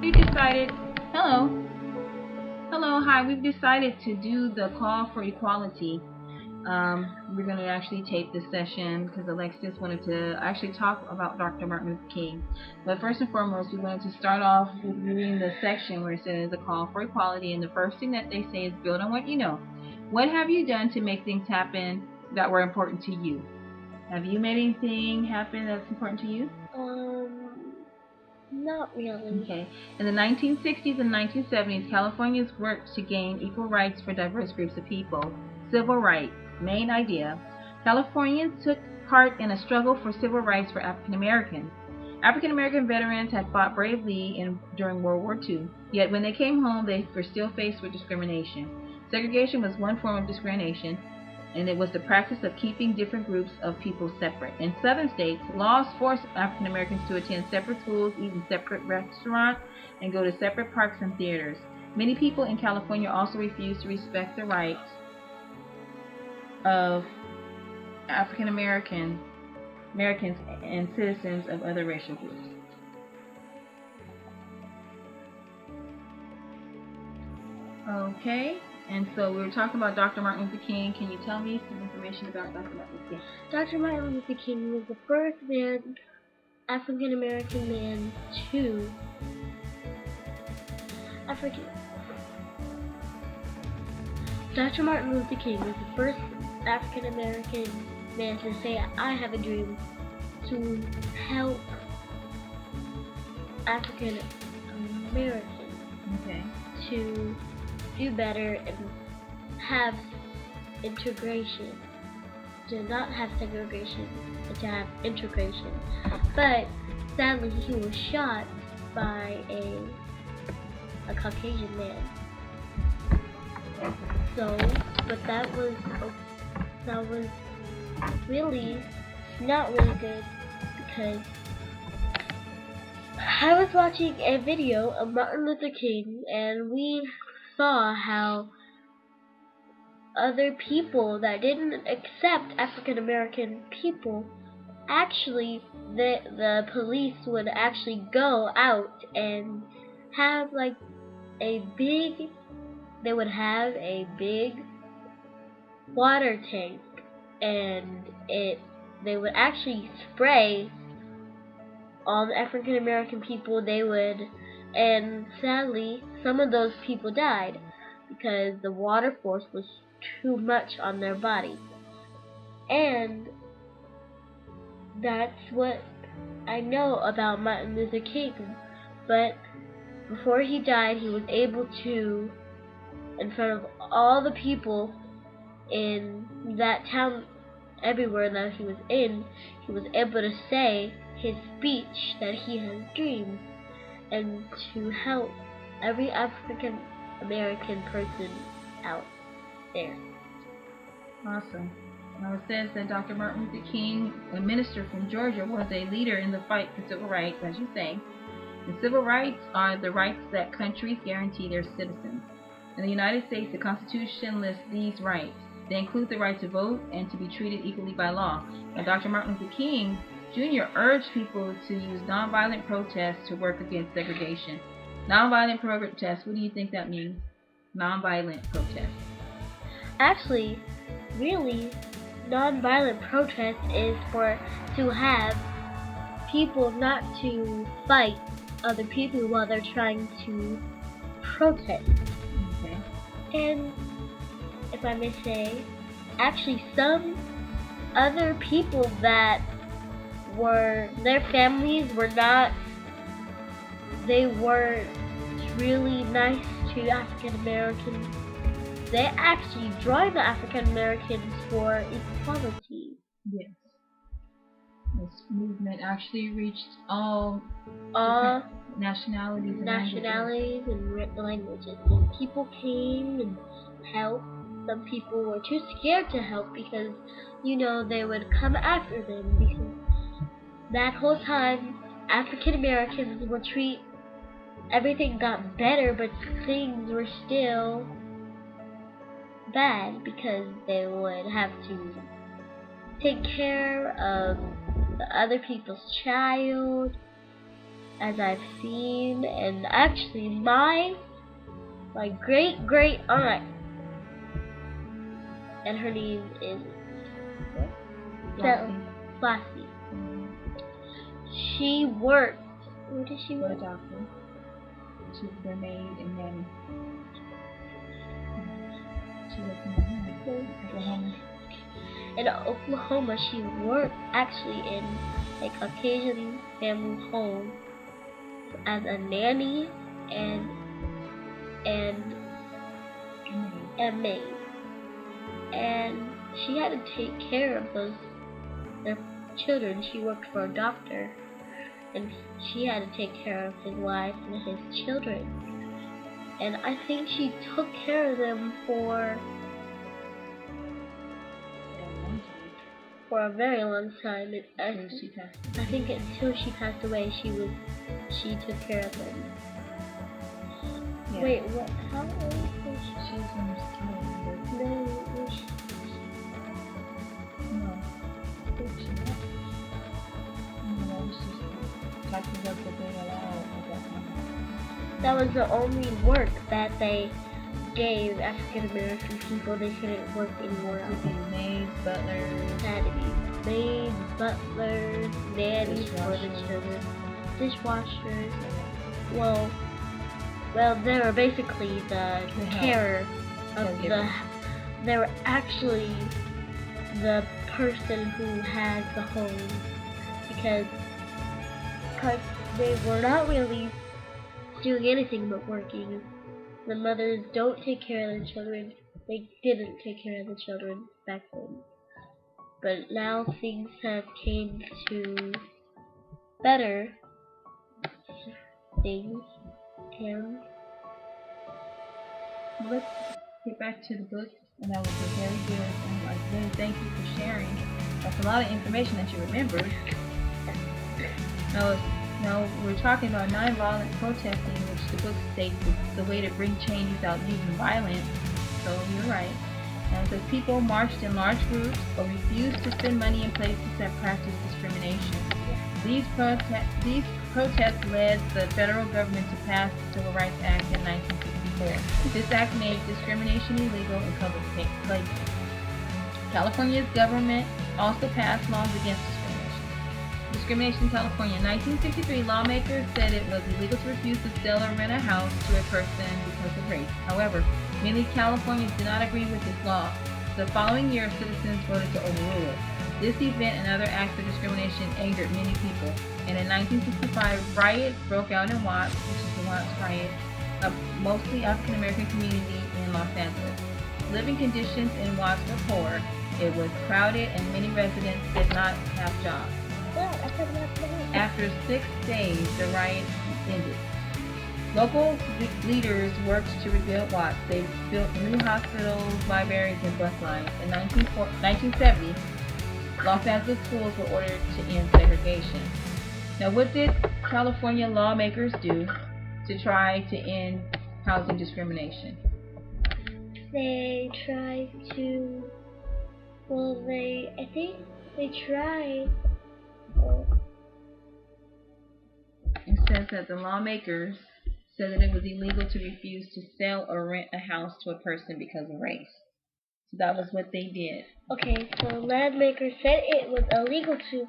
we decided, hello, hi, we've decided to do the call for equality. We're going to actually tape this session because Alexis wanted to actually talk about Dr. Martin Luther King. But first and foremost, we wanted to start off with reading the section where it says the call for equality, and the first thing that they say is build on what you know. What have you done to make things happen that were important to you? Have you made anything happen that's important to you? Not really. Okay. In the 1960s and 1970s, Californians worked to gain equal rights for diverse groups of people. Civil rights, main idea. Californians took part in a struggle for civil rights for African Americans. African American veterans had fought bravely during World War II, yet when they came home, they were still faced with discrimination. Segregation was one form of discrimination, and it was the practice of keeping different groups of people separate. In southern states, laws forced African Americans to attend separate schools, eat in separate restaurants, and go to separate parks and theaters. Many people in California also refused to respect the rights of African Americans and citizens of other racial groups. Okay. And so we were talking about Dr. Martin Luther King. Can you tell me some information about Dr. Martin Luther King? Dr. Martin Luther King was the first African American man to Dr. Martin Luther King was the first African American man to say, "I have a dream to help African Americans to do better and have integration, to not have segregation, but to have integration." But sadly, he was shot by a Caucasian man. So, but that was really not really good, because I was watching a video of Martin Luther King, and we saw how other people that didn't accept African American people, actually the police would actually go out and have they would have a big water tank, and they would actually spray all the African American people. And sadly, some of those people died because the water force was too much on their body. And that's what I know about Martin Luther King. But before he died, he was able to, in front of all the people in that town, everywhere that he was in, he was able to say his speech that he has dreamed, and to help every African American person out there. Awesome. Now it says that Dr. Martin Luther King, a minister from Georgia, was a leader in the fight for civil rights, as you say. And civil rights are the rights that countries guarantee their citizens. In the United States, the Constitution lists these rights. They include the right to vote and to be treated equally by law. Now, Dr. Martin Luther King Jr. urged people to use nonviolent protests to work against segregation. Nonviolent protest, what do you think that means? Nonviolent protest. Actually, really, nonviolent protest is to have people not to fight other people while they're trying to protest. Okay. And if I may say, actually some other people that their families weren't really nice to African Americans, they actually joined the African Americans for equality. Yes. This movement actually reached all nationalities and languages. And people came and helped. Some people were too scared to help because, they would come after them, because that whole time African Americans would everything got better, but things were still bad because they would have to take care of the other people's child, as I've seen, and actually my great aunt, and her name is Flossie. She worked. Where did she work? Doctor. She was their maid and nanny. She worked in Oklahoma. In Oklahoma, she worked actually in a Caucasian family home as a nanny and maid. And she had to take care of their children. She worked for a doctor, and she had to take care of his wife and his children. And I think she took care of them for a very long time. I think until she passed away, she took care of them. Yeah. Wait, what? How old was she? She was almost 12. No, was she? No. Was she not? No, it was just type of work that they allowed at that time. That was the only work that they gave African American people. They couldn't work anywhere else. Maids, butlers. Had to be maids, butlers, nannies for the children, dishwashers. Well, they were basically the carer of the. They were actually the person who had the home, because they were not really doing anything but working. The mothers don't take care of their children. They didn't take care of the children back then. But now things have came to better things, and let's get back to the book, and that was very good, and I really thank you for sharing. That's a lot of information that you remembered. Now we're talking about nonviolent protesting, which the book states is the way to bring change without using violence. So you're right. And it says people marched in large groups or refused to spend money in places that practice discrimination. These protests led the federal government to pass the Civil Rights Act in 1964. This act made discrimination illegal in public places. California's government also passed laws against discrimination in California. In 1963, lawmakers said it was illegal to refuse to sell or rent a house to a person because of race. However, many Californians did not agree with this law. The following year, citizens voted to overrule it. This event and other acts of discrimination angered many people, and in 1965, riots broke out in Watts, which is the Watts riot, a mostly African American community in Los Angeles. Living conditions in Watts were poor. It was crowded, and many residents did not have jobs. After 6 days, the riot ended. Local leaders worked to rebuild Watts. They built new hospitals, libraries, and bus lines. In 1970, Los Angeles schools were ordered to end segregation. Now, what did California lawmakers do to try to end housing discrimination? They tried to. Well, I think they tried. It says that the lawmakers said that it was illegal to refuse to sell or rent a house to a person because of race. So that was what they did. Okay, so lawmakers said it was illegal to.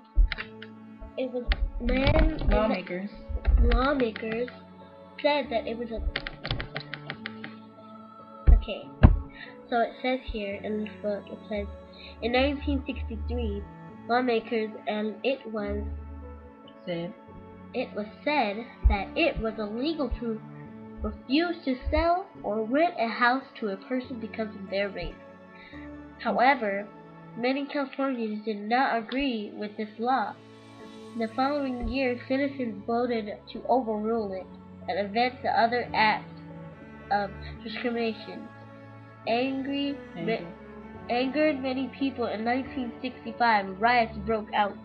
It was lawmakers. Lawmakers said that it was a. Okay, so it says here in this book. It says in 1963, lawmakers and it was said that it was illegal to refuse to sell or rent a house to a person because of their race. However, many Californians did not agree with this law. The following year, citizens voted to overrule it and event the other acts of discrimination. Angered many people. In 1965, riots broke out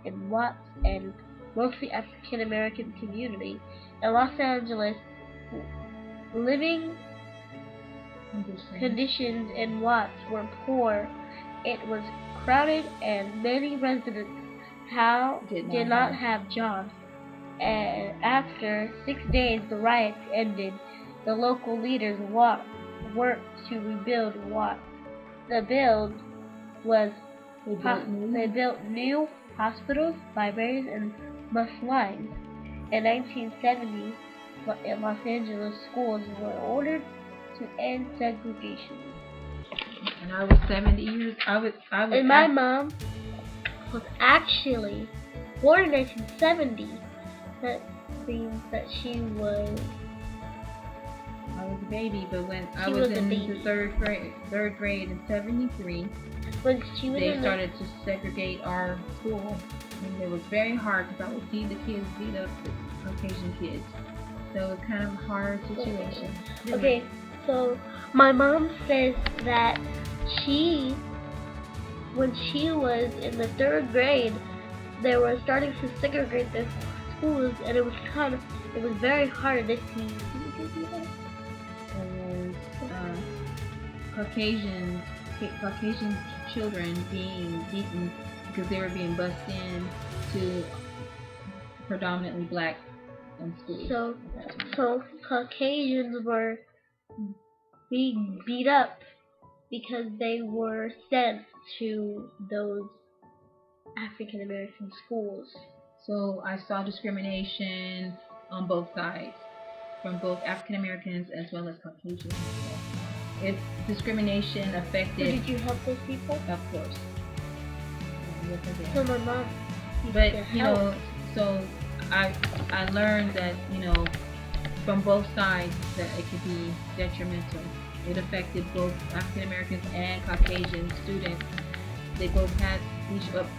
in Watts and mostly African American community in Los Angeles. Living conditions in Watts were poor. It was crowded, and many residents did not have jobs. And after 6 days, the riots ended. The local leaders worked to rebuild what the build was. They built new hospitals, libraries, and bus lines. In 1970, in Los Angeles, schools were ordered to end segregation. And I was 70 years. And my mom was actually born in 1970. That means that she was. I was a baby, but when I was in the third grade in '73, when they started to segregate our school, and it was very hard because I would see the kids beat up the Caucasian kids. So it was kind of a hard situation. Okay, so my mom says that when she was in the third grade, they were starting to segregate the schools, and it was very hard to see. Caucasian children being beaten because they were being bused in to predominantly black schools. So Caucasians were being beat up because they were sent to those African American schools. So I saw discrimination on both sides, from both African Americans as well as Caucasians. If discrimination affected. So did you help those people? Of course. Yes, I did. So my mom. But so I learned that from both sides that it could be detrimental. It affected both African Americans and Caucasian students. They both had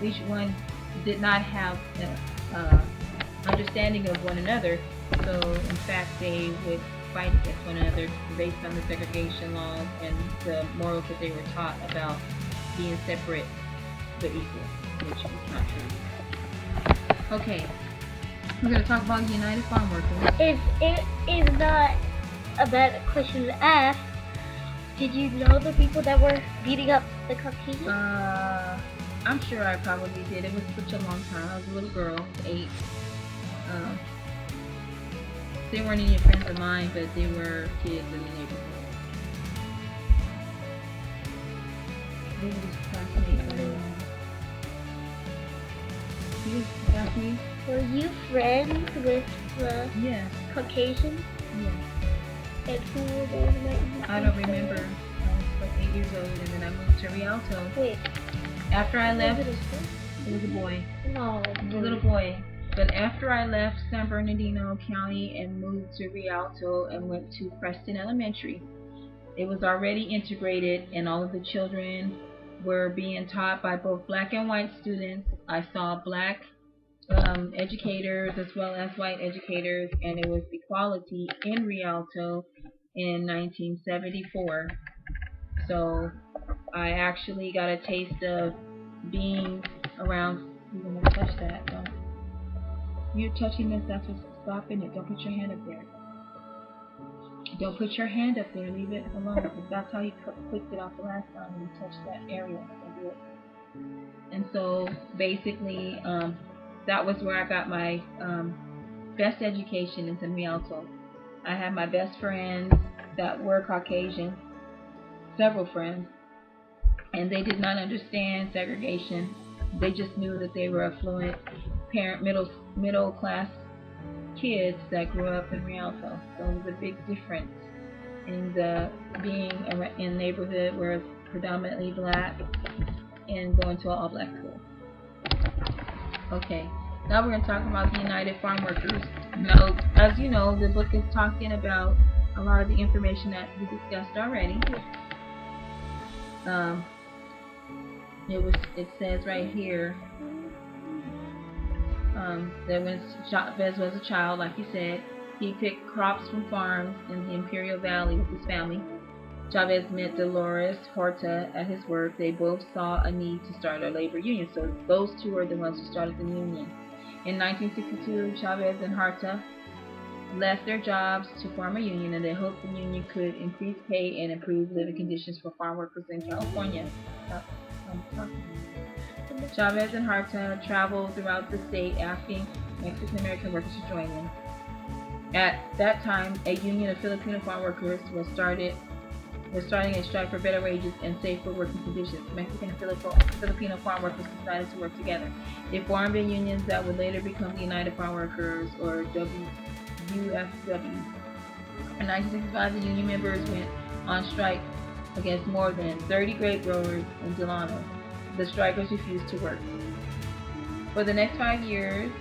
each one did not have understanding of one another. So in fact, they would fight against one another based on the segregation laws and the morals that they were taught about being separate but equal, which is not true. Okay, we're going to talk about United Farm Workers. If it is not a bad question to ask, did you know the people that were beating up the Caucasians? I'm sure I probably did. It was such a long time. I was a little girl, 8. They weren't any friends of mine, but they were kids in the neighborhood. They were just classmates. Were you friends with the Caucasians? Yes. And who were those? I don't remember. I was like 8 years old, and then I moved to Rialto. Wait. After I left, it was a boy. No. It was a little boy. But after I left San Bernardino County and moved to Rialto and went to Preston Elementary, it was already integrated, and all of the children were being taught by both black and white students. I saw black educators as well as white educators, and it was equality in Rialto in 1974. So I actually got a taste of being around. You're going to touch that, don't you? You're touching this, that's what's stopping it. Don't put your hand up there. Don't put your hand up there. Leave it alone. Because that's how you clicked it off the last time when you touched that area. And so basically, that was where I got my best education in San Rialto. I had my best friends that were Caucasian, several friends, and they did not understand segregation. They just knew that they were affluent, middle class kids that grew up in Rialto. So it was a big difference in being in a neighborhood where it's predominantly black and going to an all black school. Okay, now we're going to talk about the United Farm Workers. Now, as you know, the book is talking about a lot of the information that we discussed already. It says right here that when Chavez was a child, like you said, he picked crops from farms in the Imperial Valley with his family. Chavez met Dolores Horta at his work. They both saw a need to start a labor union. So those two are the ones who started the union. In 1962, Chavez and Horta left their jobs to form a union, and they hoped the union could increase pay and improve living conditions for farm workers in California. Chavez and Harta traveled throughout the state asking Mexican American workers to join in. At that time, a union of Filipino farm workers was starting a strike for better wages and safer working conditions. Mexican and Filipino farm workers decided to work together. They formed in unions that would later become the United Farm Workers, or UFW. In 1965, the union members went on strike against more than 30 grape growers in Delano. The strikers refused to work. For the next 5 years,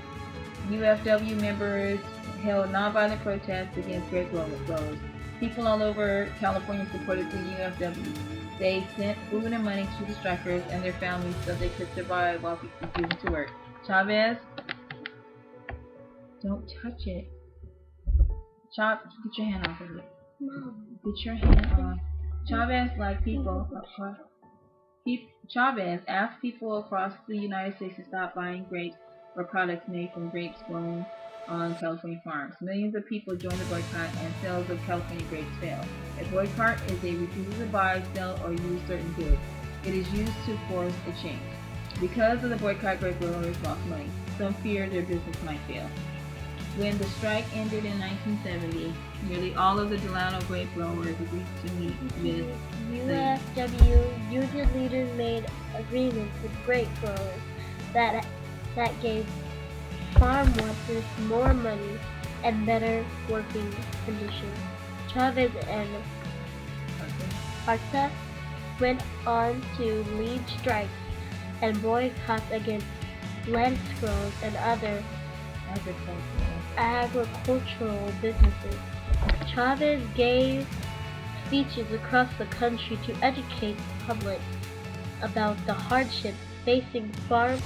UFW members held nonviolent protests against grape growers. People all over California supported the UFW. They sent food and money to the strikers and their families so they could survive while refusing to work. Chavez, don't touch it. Get your hand off of it. Get your hand off. Chavez asked people across the United States to stop buying grapes or products made from grapes grown on California farms. Millions of people joined the boycott, and sales of California grapes fell. A boycott is a refusal to buy, sell, or use certain goods. It is used to force a change. Because of the boycott, grape growers lost money. Some feared their business might fail. When the strike ended in 1970, nearly all of the Delano grape growers agreed to meet with UFW union leaders made agreements with grape growers that gave farm workers more money and better working conditions. Chavez and Harta went on to lead strikes and boycotts against lettuce grows and other agricultural businesses. Chavez gave speeches across the country to educate the public about the hardships facing farm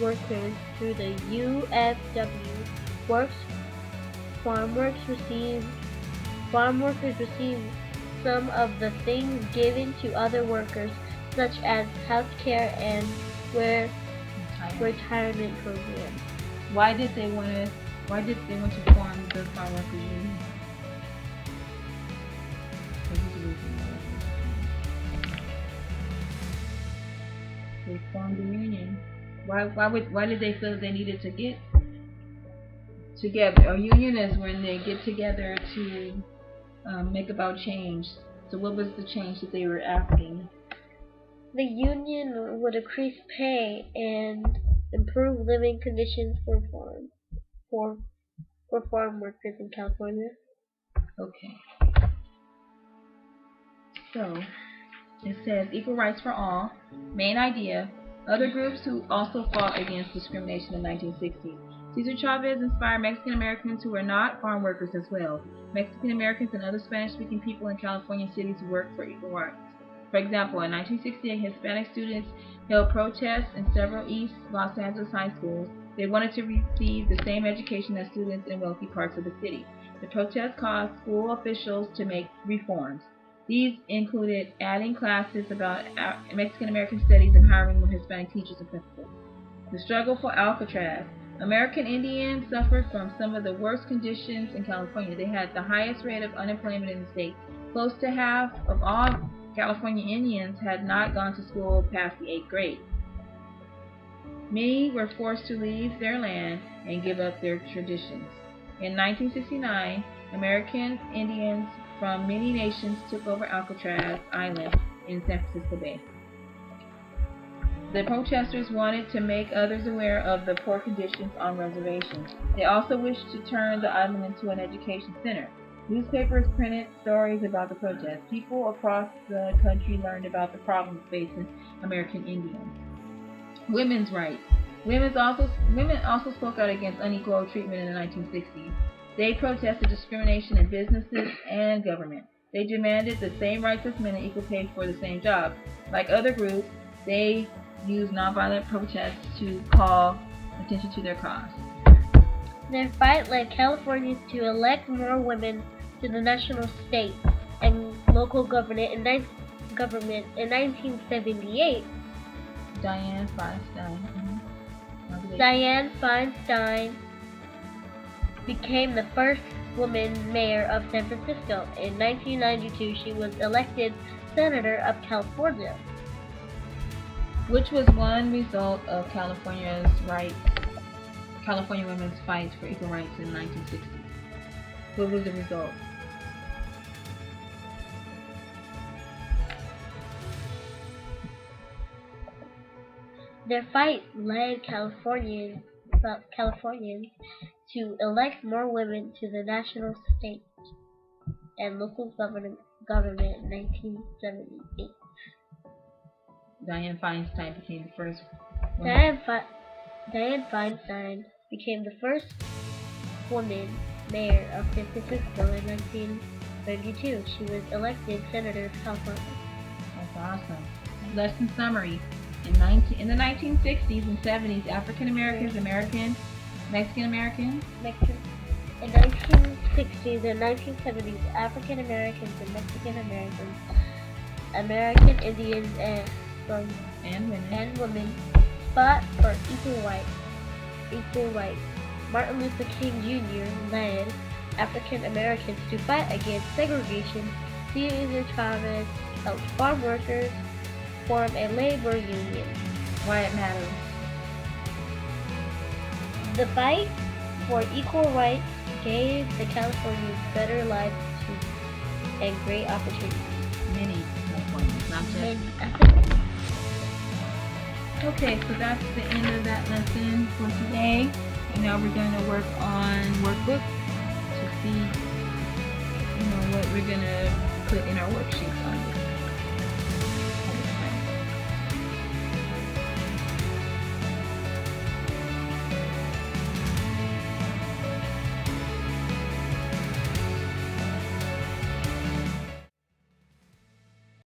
workers through the UFW works. Farm workers receive some of the things given to other workers, such as health care and retirement programs. Why did they want to form the farm workers union? They formed a union. Why did they feel that they needed to get together? A union is when they get together to make about change. So what was the change that they were asking? The union would increase pay and improve living conditions for farm workers in California. Okay. So it says equal rights for all, main idea. Other groups who also fought against discrimination in the 1960s. Cesar Chavez inspired Mexican Americans who were not farm workers as well. Mexican Americans and other Spanish-speaking people in California cities worked for equal rights. For example, in 1968, Hispanic students held protests in several East Los Angeles high schools. They wanted to receive the same education as students in wealthy parts of the city. The protests caused school officials to make reforms. These included adding classes about Mexican American studies and hiring more Hispanic teachers and principals. The struggle for Alcatraz. American Indians suffered from some of the worst conditions in California. They had the highest rate of unemployment in the state. Close to half of all California Indians had not gone to school past the 8th grade. Many were forced to leave their land and give up their traditions. In 1969, American Indians from many nations took over Alcatraz Island in San Francisco Bay. The protesters wanted to make others aware of the poor conditions on reservations. They also wished to turn the island into an education center. Newspapers printed stories about the protests. People across the country learned about the problems facing American Indians. Women's rights. Women also spoke out against unequal treatment in the 1960s. They protested discrimination in businesses and government. They demanded the same rights as men and equal pay for the same job. Like other groups, they used nonviolent protests to call attention to their cause. Their fight led Californians to elect more women to the national, state, and local government in 1978. Dianne Feinstein became the first woman mayor of San Francisco. In 1992, she was elected Senator of California. which was one result of California women's fights for equal rights in the 1960s. What was the result? Their fight led Californians to elect more women to the national, state, and local government in 1978. Dianne Feinstein became the first woman. Dianne Feinstein became the first woman mayor of San Francisco in 1932. She was elected senator of California. That's awesome. Lesson summary. In the 1960s and 70s, African Americans, Mexican Americans. In 1960s and 1970s, African Americans and Mexican Americans, American Indians, and women fought for equal rights. Martin Luther King Jr. led African Americans to fight against segregation. Caesar Chavez helped farm workers form a labor union. Why it matters. The fight for equal rights gave the Californians better lives and great opportunities. Many Californians, not just. Okay, so that's the end of that lesson for today. And now we're going to work on workbook to see, what we're going to put in our worksheets on this.